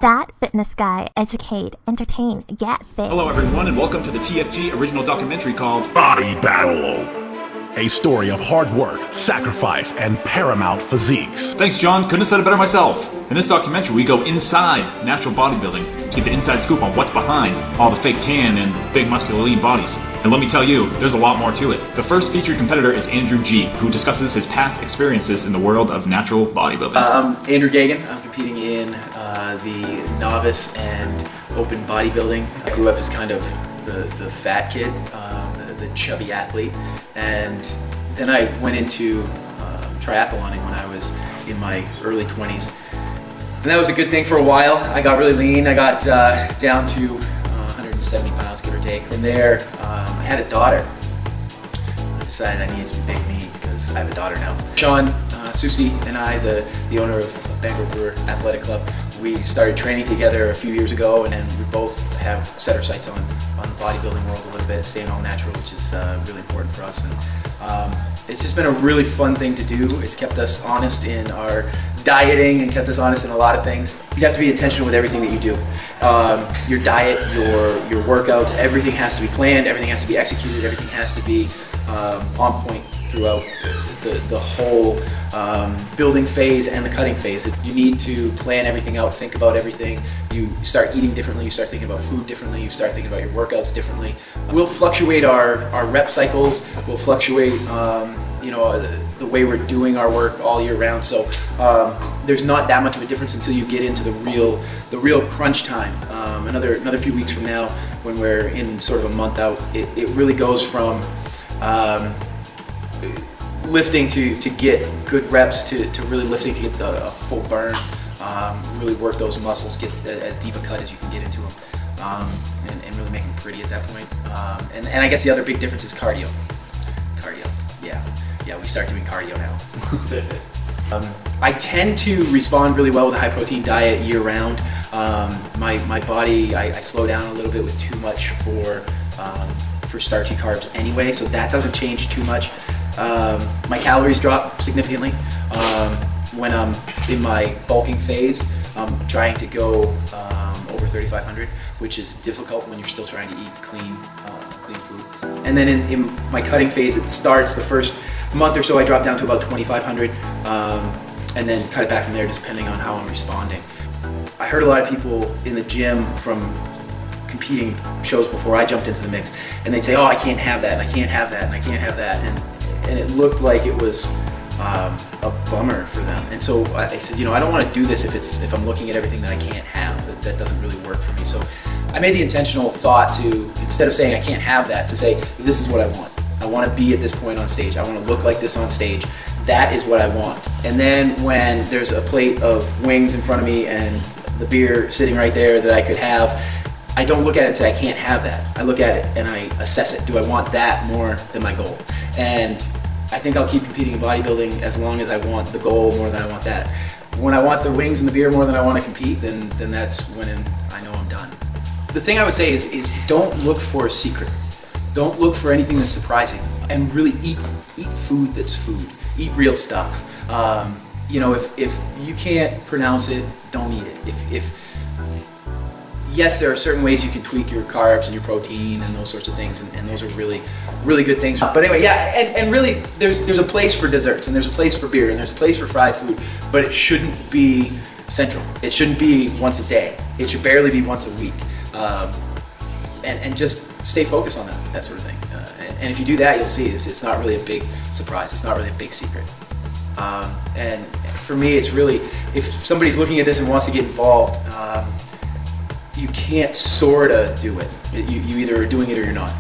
That fitness guy, educate, entertain, get fit. Hello everyone and welcome to the TFG original documentary called Body Battle. A story of hard work, sacrifice, and paramount physiques. Thanks John, couldn't have said it better myself. In this documentary we go inside natural bodybuilding, get an inside scoop on what's behind all the fake tan and big muscular lean bodies. And let me tell you, there's a lot more to it. The first featured competitor is Andrew G, who discusses his past experiences in the world of natural bodybuilding. I'm Andrew Gagan. I'm competing in the novice and open bodybuilding. I grew up as kind of the fat kid, the chubby athlete, and then I went into triathloning when I was in my early 20s. And that was a good thing for a while. I got really lean. I got down to 170 pounds, give or take. From there, I had a daughter. I decided I needed some big meat because I have a daughter now. Sean, Susie, and I, the owner of Bangor Brewer Athletic Club, we started training together a few years ago, and then we both have set our sights on the bodybuilding world a little bit, staying all natural, which is really important for us. And it's just been a really fun thing to do. It's kept us honest in our dieting and kept us honest in a lot of things. You have to be intentional with everything that you do. Your diet, your workouts, everything has to be planned, everything has to be executed, everything has to be on point throughout the whole building phase and the cutting phase. You need to plan everything out, think about everything. You start eating differently, you start thinking about food differently, you start thinking about your workouts differently. We'll fluctuate our rep cycles, we'll fluctuate the way we're doing our work all year round. So there's not that much of a difference until you get into the real crunch time. Another few weeks from now, when we're in sort of a month out, it really goes from lifting to get good reps to really lifting to get a full burn, really work those muscles, get as deep a cut as you can get into them, and really make them pretty at that point. And I guess the other big difference is cardio. Yeah, we start doing cardio now. I tend to respond really well with a high protein diet year round. My body, I slow down a little bit with too much for starchy carbs anyway, so that doesn't change too much. My calories drop significantly. When I'm in my bulking phase, I'm trying to go over 3,500, which is difficult when you're still trying to eat clean food. And then in my cutting phase, it starts the first month or so, I drop down to about 2,500, and then cut it back from there, just depending on how I'm responding. I heard a lot of people in the gym from competing shows before I jumped into the mix, and they'd say, "Oh, I can't have that, and I can't have that, and I can't have that," and it looked like it was a bummer for them. And so I said, I don't want to do this if I'm looking at everything that I can't have. That doesn't really work for me. So I made the intentional thought to, instead of saying I can't have that, to say this is what I want. I want to be at this point on stage. I want to look like this on stage. That is what I want. And then when there's a plate of wings in front of me and the beer sitting right there that I could have, I don't look at it and say I can't have that. I look at it and I assess it. Do I want that more than my goal? And I think I'll keep competing in bodybuilding as long as I want the goal more than I want that. When I want the wings and the beer more than I want to compete, then that's when I know I'm done. The thing I would say is don't look for a secret. Don't look for anything that's surprising, and really eat food that's food. Eat real stuff. If you can't pronounce it, don't eat it. Yes, there are certain ways you can tweak your carbs and your protein and those sorts of things, and those are really, really good things. But anyway, yeah, and really, there's a place for desserts, and there's a place for beer, and there's a place for fried food, but it shouldn't be central. It shouldn't be once a day. It should barely be once a week. And just stay focused on that sort of thing. And if you do that, you'll see it's not really a big surprise. It's not really a big secret. And for me, it's really, if somebody's looking at this and wants to get involved, you can't sorta do it. You either are doing it or you're not.